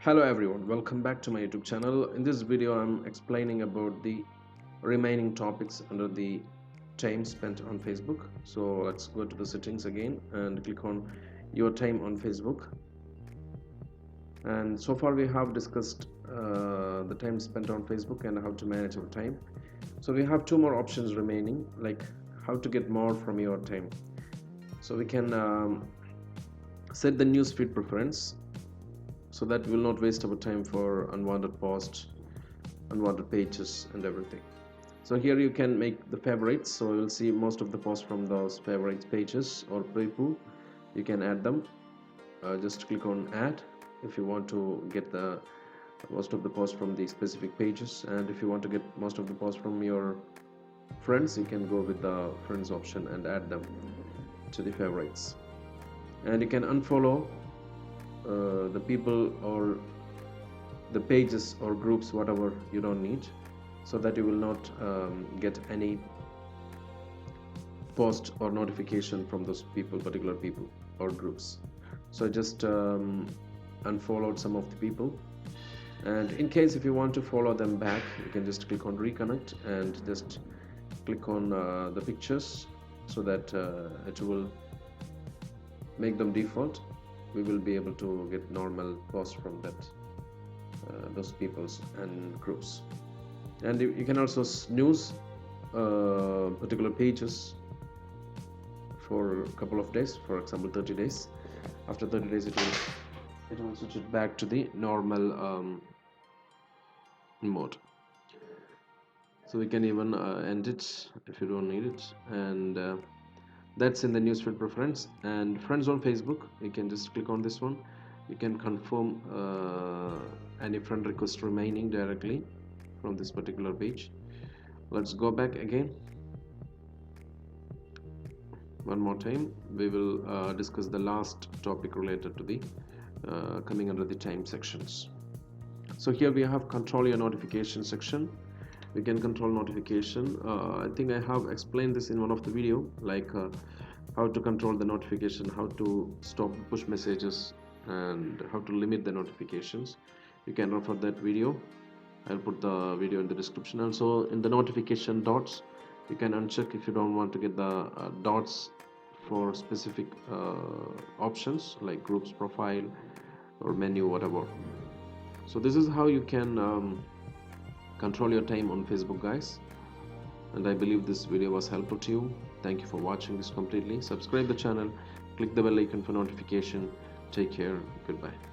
Hello everyone, welcome back to my YouTube channel. In this video I'm explaining about the remaining topics under the time spent on Facebook. So let's go to the settings again and click on your time on Facebook. And so far we have discussed the time spent on Facebook and how to manage our time. So we have two more options remaining, like how to get more from your time. So we can set the newsfeed preference so that we will not waste our time for unwanted posts, unwanted pages and everything. So here you can make the favorites, so you will see most of the posts from those favorites pages or people. You can add them. Just click on add if you want to get the most of the posts from the specific pages, and if you want to get most of the posts from your friends, you can go with the friends option and add them to the favorites. And you can unfollow the people or the pages or groups whatever you don't need, so that you will not get any post or notification from those people, particular people or groups. So just unfollowed some of the people, and in case if you want to follow them back, you can just click on reconnect and just click on the pictures, so that it will make them default. We will be able to get normal posts from that those peoples and groups. And you can also snooze particular pages for a couple of days, for example 30 days. After 30 days it will switch it back to the normal mode. So we can even end it if you don't need it, and that's in the newsfeed preference. And friends on Facebook, you can just click on this one. You can confirm any friend request remaining directly from this particular page. Let's go back again one more time. We will discuss the last topic related to the coming under the time sections. So here we have control your notification section. We can control notification. I think I have explained this in one of the video, like how to control the notification, how to stop push messages, and how to limit the notifications. You can refer that video. I'll put the video in the description. Also in the notification dots, you can uncheck if you don't want to get the dots for specific options like groups, profile or menu, whatever. So this is how you can control your time on Facebook, guys. And I believe this video was helpful to you. Thank you for watching this completely. Subscribe the channel, click the bell icon for notification. Take care. Goodbye.